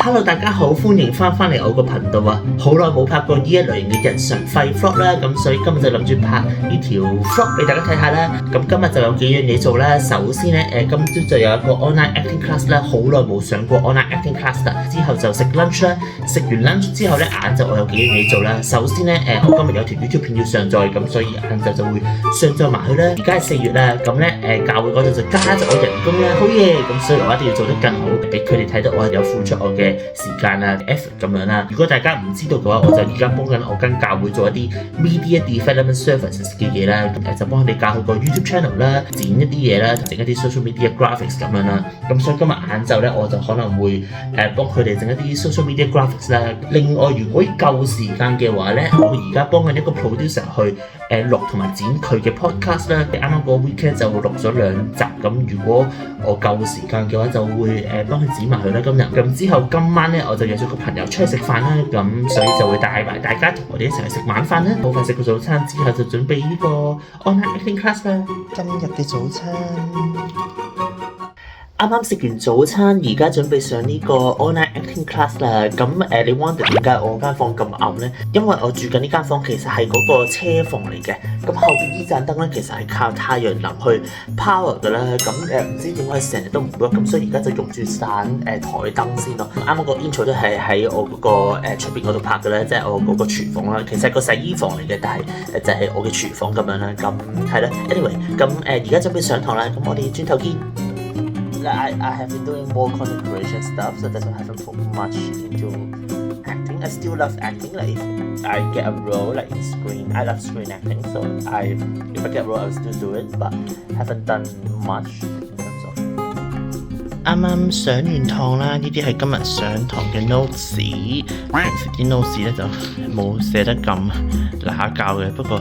Hello， 大家好，歡迎翻嚟我個頻道啊！好耐冇拍過呢一類型嘅日常廢 vlog 啦，咁所以今日就諗住拍呢條 vlog 俾大家睇下啦。咁今日就有幾樣嘢做啦。首先咧，今朝就有一個 online acting class 啦，好耐冇上過 online acting class 啦。之後就食 lunch 啦，食完 lunch 之後咧，晏晝我有幾樣嘢做啦。首先咧，我今日有條 YouTube 片要上載，咁所以晏晝就會上載埋去啦。而家係4月啦，咁咧教會嗰度就加咗我人工啦，好嘢！咁所以我一定要做得更好，俾佢哋睇到我有付出我嘅時間啊 effort 咁樣啦。如果大家唔知道嘅話，我就而家幫緊我間教會做一啲 media development services 嘅嘢啦，就幫佢哋教佢個 YouTube channel 啦，剪一啲嘢啦，整一啲 social media graphics 咁樣啦。咁所以今日晏晝咧，我就可能會幫佢哋整一啲 social media graphics 啦。另外，如果夠時間嘅話咧，我而家幫緊一個 producer 去錄同埋剪佢嘅 podcast 啦。啱啱個 weekend 就錄咗2集，咁如果我夠時間嘅話，就會幫佢剪埋佢啦今日。咁之後今晚咧，我就約咗個朋友出去食飯啦，咁所以就會帶埋大家同我哋一齊去食晚飯啦。好快食個早餐之後，就準備呢個 online acting class 啦。今日嘅早餐。啱啱食完早餐，而家準備上呢個 online acting class 啦。咁你 wonder 點解我間房咁暗呢？因為我住緊呢間房其實係嗰個車房嚟嘅。咁後邊呢盞燈咧，其實係靠太陽能去 power 㗎啦。咁唔知點解成日都唔 work，咁所以而家就用住盞台燈先咯。啱啱個 intro 都係喺我嗰個出邊嗰度拍嘅咧，即係我嗰個廚房啦。其實係個洗衣房嚟嘅，但係就係我嘅廚房咁樣啦。咁係啦 ，anyway， 咁而家準備上堂啦。咁我哋轉頭見。I have been doing more content creation stuff, so that's why I haven't put much into acting. I still love acting. Like if I get a role, like in screen, I love screen acting. So if I get a role, I will still do it, but haven't done much in terms of. 啱啱上完堂啦，呢啲係今日上堂嘅 notes。平時啲 notes 咧就冇寫得咁乸教嘅，不過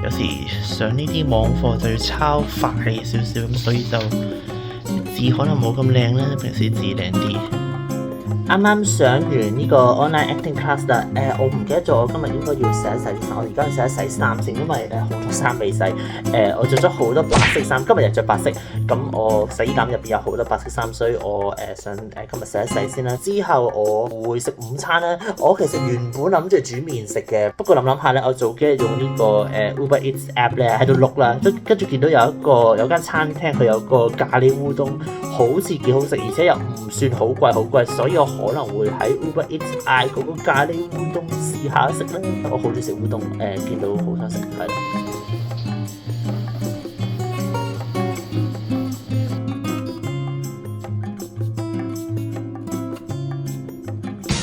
有時上呢啲網課就要抄快少少咁，所以就字可能冇咁靚啦，平時字靚啲。啱啱上完呢個 online acting class 啦，我唔記得咗我今日應該要洗一洗啲衫，我而家要洗一洗衫先，因為好多衫未洗。我着咗好多白色衫，今日又着白色，咁我洗衣籃入邊有好多白色衫，所以我想今日洗一洗先啦。之後我會食午餐啦。我其實原本諗住煮麵食嘅，不過諗下咧，我早幾日用呢個Uber Eats app 咧喺度碌啦，跟住見到有間餐廳佢有個咖喱烏冬，好似幾好食，而且又唔算好貴，所以我可能會喺 Uber Eats 嗌嗰個咖喱烏冬試下食啦。我好中意食烏冬，見到好想食，係啦。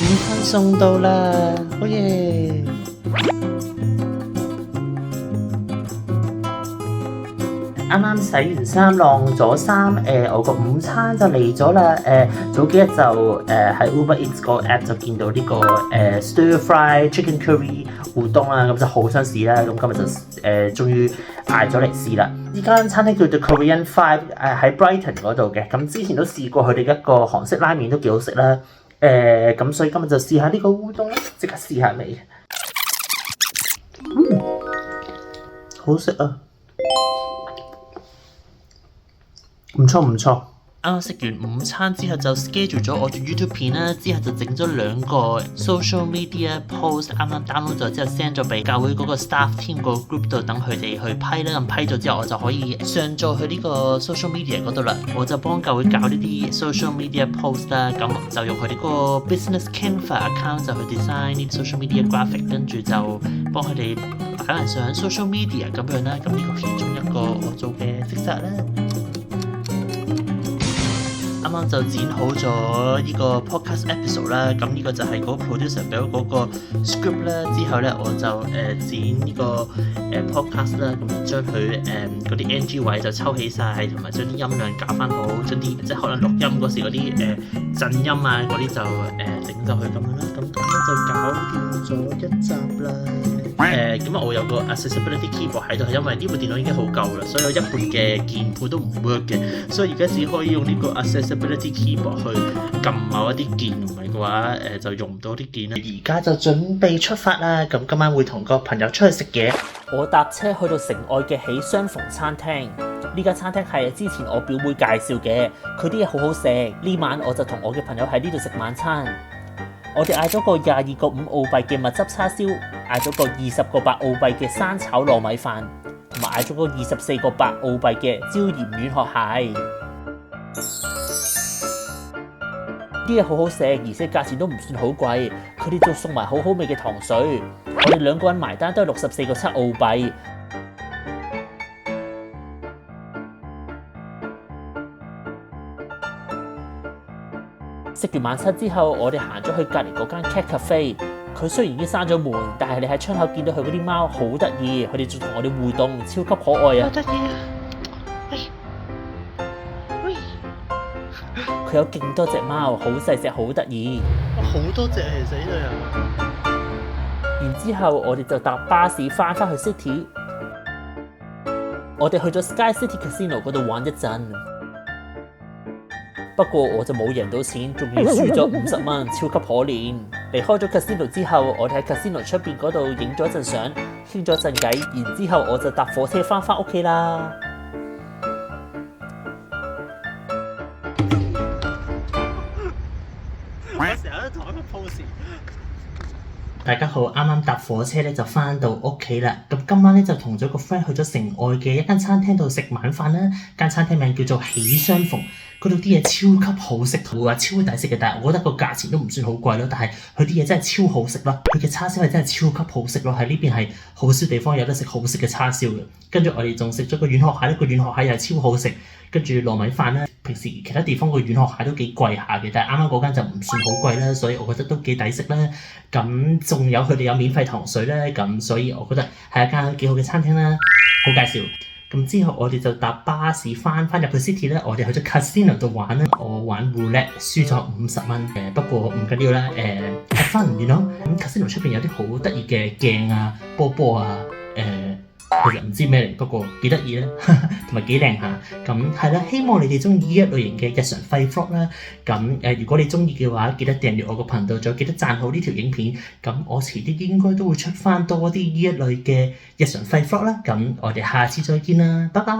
午餐送到啦，好嘢！啱啱洗完衫晾咗衫，我個午餐就嚟咗啦。早幾日就喺 Uber Eats 個 app 就見到呢個stir fry chicken curry 烏冬啦，咁就好想試啦。咁今日就終於嗌咗嚟試啦。呢間餐廳叫做 Korean Five， 喺 Brighton 嗰度嘅。咁之前都試過佢哋一個韓式拉麵都幾好食啦。咁所以今日就試下呢個烏冬啦，即刻試下味。好食啊！唔錯。啱啱食完午餐之後就 schedule 咗我條 YouTube 片啦，之後就整咗2個 social media post， 啱啱 download 咗之後 send 咗俾教會嗰個 staff team 個 group 度，等佢哋去批啦。咁批咗之後，我就可以上載去呢個 social media 嗰度啦。我就幫教會搞呢啲 social media post 啦，咁就用佢哋個 business Canva account 就去 design 呢啲 social media graphic， 跟住就幫佢哋擺埋上 social media 咁樣啦。咁呢個其中一個我做嘅職責啦。啱啱就剪好咗呢個 podcast episode 啦，咁呢個就係嗰個 producer 俾我嗰個 script 啦。之後咧我就剪呢個podcast 啦，咁將佢嗰啲 NG 位就抽起晒，同埋將啲音量搞翻好，將啲即係可能錄音嗰時嗰啲震音啊嗰啲就整就佢咁樣啦。咁就搞掂咗1集啦。咁我有個 accessibility keyboard 喺度，係因為呢部電腦已經好舊啦，所以有一半嘅鍵盤都唔 work 嘅，所以而家只可以用呢個 accessibility 俾一支 keyboard 去撳某一啲鍵，唔係嘅話就用唔到啲鍵啦。而家就準備出發啦，咁今晚會同個朋友出去食嘢。我搭車去到城外嘅喜相逢餐廳，呢間餐廳係之前我表妹介紹嘅，佢啲嘢好好食。呢晚我就同我嘅朋友喺呢度食晚餐。我哋嗌咗個22個5澳幣嘅蜜汁叉燒，嗌咗個20個8澳幣嘅生炒糯米飯，同埋嗌咗個24個8澳幣嘅椒鹽軟殼蟹。啲嘢好好食，而且價錢都唔算好貴。佢哋仲送埋好好味嘅糖水。我哋2個人埋單都係64個7澳幣。食完晚餐之後，我哋行咗去隔離嗰間 Cat Cafe。佢雖然已經閂咗門，但係你喺窗口見到佢嗰啲貓好得意，佢哋仲同我哋互動，超級可愛啊！好得意啊！喂，佢有勁多隻貓，好細隻，好得意。好多隻啊，其實呢度有。然之後我哋就搭巴士翻去 City。我哋去咗 Sky City Casino 嗰度玩一陣。不過我就冇贏到錢，仲要輸咗50蚊，超級可憐。離開咗 casino 之後，我哋喺 casino 出邊嗰度影咗一陣相，傾咗一陣偈，然之後我就搭火車翻屋企啦。我成日都同一個 pose。大家好，啱啱搭火車咧就翻到屋企啦。咁今晚咧就同咗個 friend 去咗城外嘅一間餐廳度食晚飯啦。間餐廳名叫做喜相逢。嗰度啲嘢超級好食，同埋超抵食嘅，但係我覺得個價錢都唔算好貴咯。但係佢啲嘢真係超好食咯，佢嘅叉燒係真係超級好食咯。喺呢邊係好少地方有得食好食嘅叉燒嘅。跟住我哋仲食咗個軟殼蟹，呢個軟殼蟹又係超好食。跟住糯米飯啦，平時其他地方個軟殼蟹都幾貴下嘅，但係啱啱嗰間就唔算好貴啦，所以我覺得都幾抵食啦。咁仲有佢哋有免費糖水啦，咁所以我覺得係一間幾好嘅餐廳啦，好介紹。咁之後我哋就搭巴士翻入去 City 咧，我哋去咗 Casino 度玩啦。我玩 Roulette 輸咗50蚊，不過唔緊要啦，have fun，you know。咁 Casino 出邊有啲好得意嘅鏡啊、波啊，其實唔知咩嚟，不過幾得意啦，同埋幾靚下。咁係啦，希望你哋中意呢一類型嘅日常廢 vlog 啦。咁如果你中意嘅話，記得訂閱我個頻道，仲記得讚好呢條影片。咁我遲啲應該都會出翻多啲呢一類嘅日常廢 vlog 啦。咁我哋下次再見啦，拜拜。